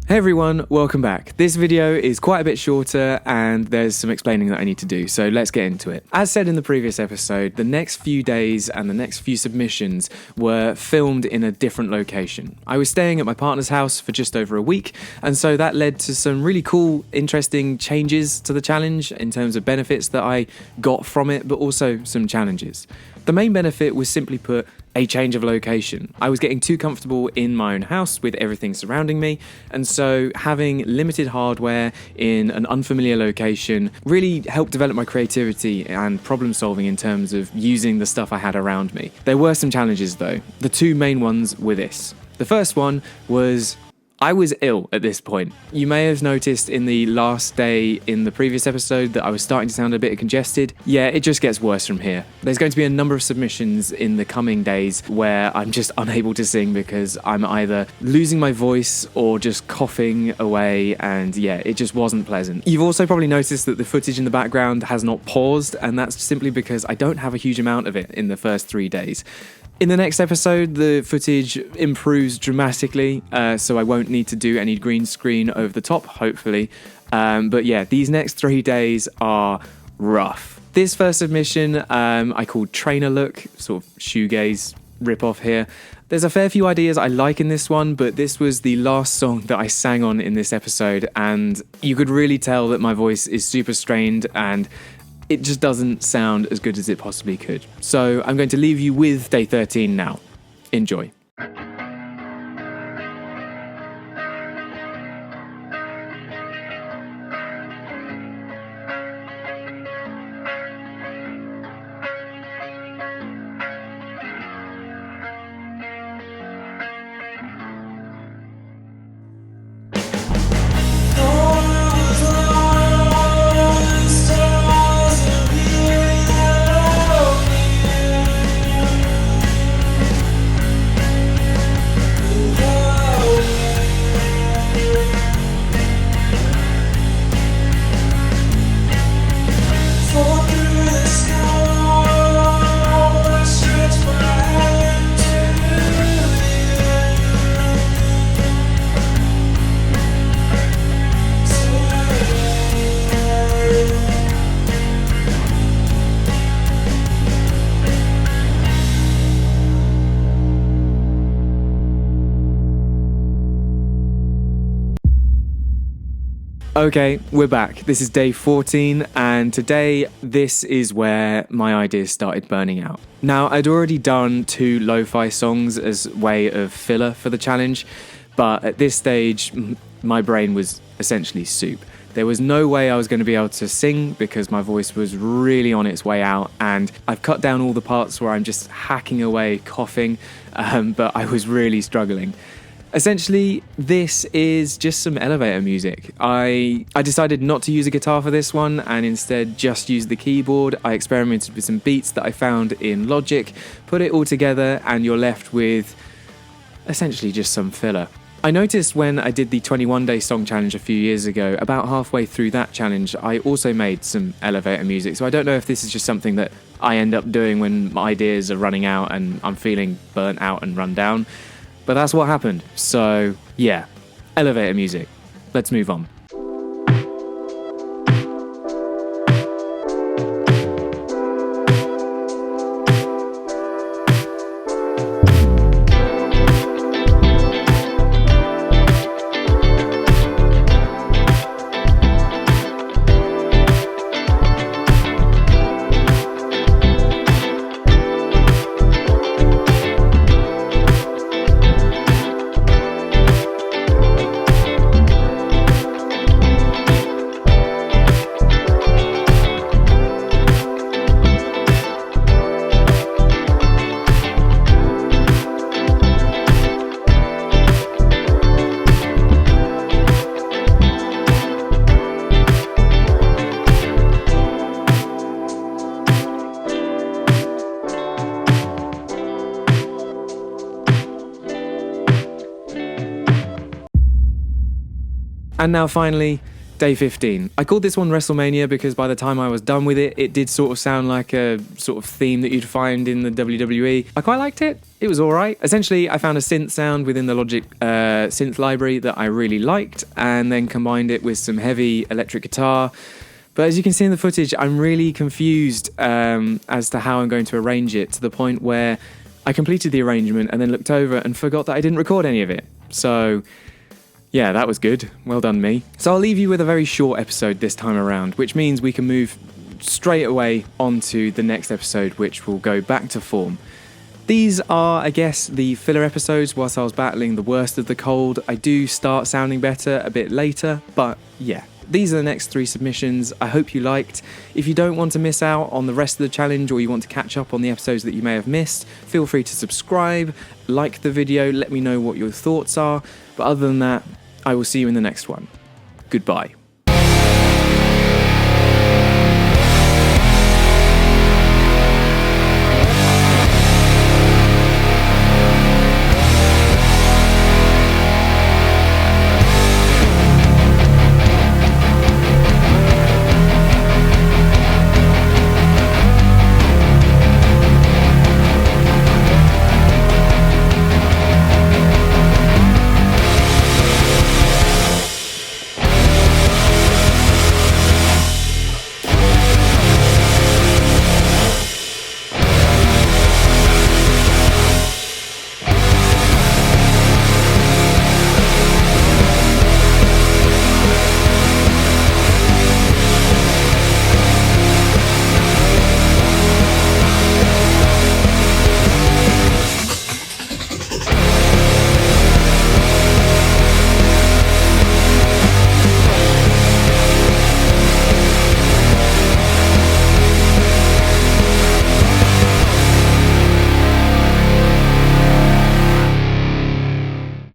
Hey everyone, welcome back. This video is quite a bit shorter and there's some explaining that I need to do, so let's get into it. As said in the previous episode, the next few days and the next few submissions were filmed in a different location. I was staying at my partner's house for just over a week, and so that led to some really cool, interesting changes to the challenge in terms of benefits that I got from it, but also some challenges. The main benefit was simply put, a change of location. I was getting too comfortable in my own house with everything surrounding me, and so having limited hardware in an unfamiliar location really helped develop my creativity and problem solving in terms of using the stuff I had around me. There were some challenges though. The two main ones were this. The first one was I was ill at this point. You may have noticed in the last day in the previous episode that I was starting to sound a bit congested. Yeah, it just gets worse from here. There's going to be a number of submissions in the coming days where I'm just unable to sing because I'm either losing my voice or just coughing away, and yeah, it just wasn't pleasant. You've also probably noticed that the footage in the background has not paused, and that's simply because I don't have a huge amount of it in the first 3 days. In the next episode, the footage improves dramatically, so I won't need to do any green screen over the top, hopefully. But yeah, these next 3 days are rough. This first submission, I called Trainer Look, sort of shoegaze ripoff here. There's a fair few ideas I like in this one, but this was the last song that I sang on in this episode, and you could really tell that my voice is super strained and it just doesn't sound as good as it possibly could. So I'm going to leave you with day 13 now. Enjoy. Okay, we're back. This is day 14, and today this is where my ideas started burning out. Now, I'd already done 2 lo-fi songs as way of filler for the challenge, but at this stage, my brain was essentially soup. There was no way I was going to be able to sing because my voice was really on its way out, and I've cut down all the parts where I'm just hacking away, coughing, but I was really struggling. Essentially, this is just some elevator music. I decided not to use a guitar for this one and instead just use the keyboard. I experimented with some beats that I found in Logic, put it all together, and you're left with essentially just some filler. I noticed when I did the 21-day song challenge a few years ago, about halfway through that challenge, I also made some elevator music. So I don't know if this is just something that I end up doing when my ideas are running out and I'm feeling burnt out and run down. But that's what happened. So yeah, elevator music. Let's move on. And now finally, Day 15. I called this one Wrestlemania because by the time I was done with it, it did sort of sound like a sort of theme that you'd find in the WWE. I quite liked it. It was alright. Essentially, I found a synth sound within the Logic synth library that I really liked, and then combined it with some heavy electric guitar. But as you can see in the footage, I'm really confused as to how I'm going to arrange it, to the point where I completed the arrangement and then looked over and forgot that I didn't record any of it. So yeah, that was good. Well done, me. So I'll leave you with a very short episode this time around, which means we can move straight away onto the next episode, which will go back to form. These are, I guess, the filler episodes whilst I was battling the worst of the cold. I do start sounding better a bit later, but yeah. These are the next 3 submissions. I hope you liked. If you don't want to miss out on the rest of the challenge, or you want to catch up on the episodes that you may have missed, feel free to subscribe, like the video, let me know what your thoughts are. But other than that, I will see you in the next one. Goodbye.